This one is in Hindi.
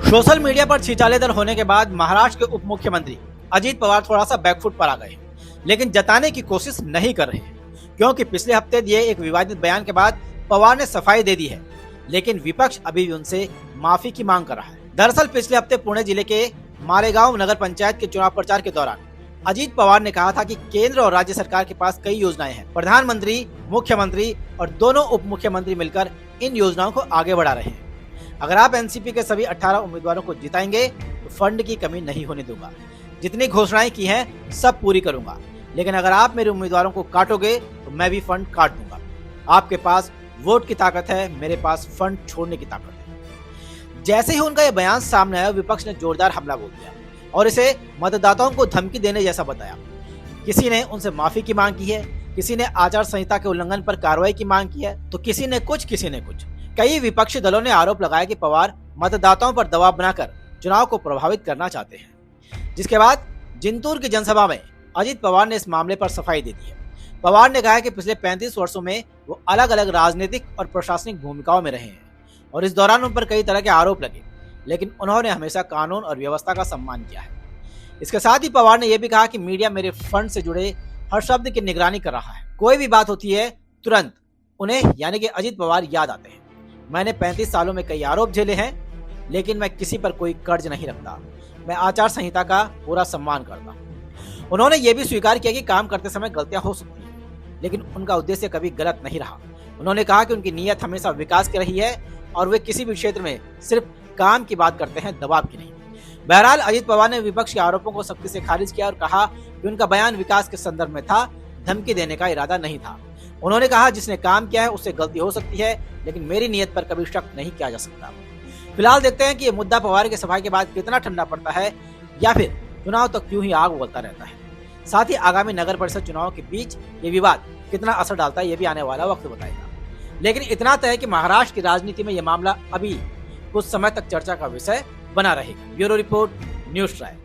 सोशल मीडिया पर छिछालेदर होने के बाद महाराष्ट्र के उप मुख्यमंत्री अजीत पवार थोड़ा सा बैकफुट पर आ गए, लेकिन जताने की कोशिश नहीं कर रहे, क्योंकि पिछले हफ्ते दिए एक विवादित बयान के बाद पवार ने सफाई दे दी है, लेकिन विपक्ष अभी भी उनसे माफी की मांग कर रहा है। दरअसल पिछले हफ्ते पुणे जिले के मालेगांव नगर पंचायत के चुनाव प्रचार के दौरान अजीत पवार ने कहा था कि केंद्र और राज्य सरकार के पास कई योजनाएं हैं, प्रधानमंत्री, मुख्यमंत्री और दोनों उप मुख्यमंत्री मिलकर इन योजनाओं को आगे बढ़ा रहे हैं। अगर आप एनसीपी के सभी 18 उम्मीदवारों को जिताएंगे तो फंड की कमी नहीं होने दूंगा, जितनी घोषणाएं की हैं सब पूरी करूंगा, लेकिन अगर आप मेरे उम्मीदवारों को काटोगे तो मैं भी फंड काट दूंगा। आपके पास वोट की ताकत है, मेरे पास फंड छोड़ने की ताकत है। जैसे ही उनका यह बयान सामने आया, विपक्ष ने जोरदार हमला बोल दिया और इसे मतदाताओं को धमकी देने जैसा बताया। किसी ने उनसे माफी की मांग की है, किसी ने आचार संहिता के उल्लंघन पर कार्रवाई की मांग की है, तो किसी ने कुछ। कई विपक्षी दलों ने आरोप लगाया कि पवार मतदाताओं पर दबाव बनाकर चुनाव को प्रभावित करना चाहते हैं। जिसके बाद जिंतूर की जनसभा में अजीत पवार ने इस मामले पर सफाई दे दी है। पवार ने कहा कि पिछले 35 वर्षों में वो अलग अलग राजनीतिक और प्रशासनिक भूमिकाओं में रहे हैं और इस दौरान उन पर कई तरह के आरोप लगे, लेकिन उन्होंने हमेशा कानून और व्यवस्था का सम्मान किया है। इसके साथ ही पवार ने यह भी कहा कि मीडिया मेरे फंड से जुड़े हर शब्द की निगरानी कर रहा है। कोई भी बात होती है तुरंत उन्हें यानी कि अजीत पवार याद आते हैं। मैंने 35 सालों में कई आरोप झेले हैं, लेकिन मैं किसी पर कोई कर्ज नहीं रखता। मैं आचार संहिता का पूरा सम्मान करता हूँ। उन्होंने ये भी स्वीकार किया कि काम करते समय गलतियां हो सकती हैं, लेकिन उनका उद्देश्य कभी गलत नहीं रहा। उन्होंने कहा कि उनकी नीयत हमेशा विकास की रही है और वे किसी भी क्षेत्र में सिर्फ काम की बात करते हैं, दबाव की नहीं। बहरहाल अजीत पवार ने विपक्ष के आरोपों को सख्ती से खारिज किया और कहा कि उनका बयान विकास के संदर्भ में था, धमकी देने का इरादा नहीं था। उन्होंने कहा जिसने काम किया है उससे गलती हो सकती है, लेकिन मेरी नीयत पर कभी शक नहीं किया जा सकता। फिलहाल देखते हैं कि ये मुद्दा पवार की सफाई के बाद कितना ठंडा पड़ता है या फिर चुनाव तक यूं ही आग उगलता रहता है। साथ ही आगामी नगर परिषद चुनाव के बीच ये विवाद कितना असर डालता है, ये भी आने वाला वक्त बताएगा। लेकिन इतना तय है कि महाराष्ट्र की राजनीति में यह मामला अभी कुछ समय तक चर्चा का विषय बना रहेगा। Bureau report, news try.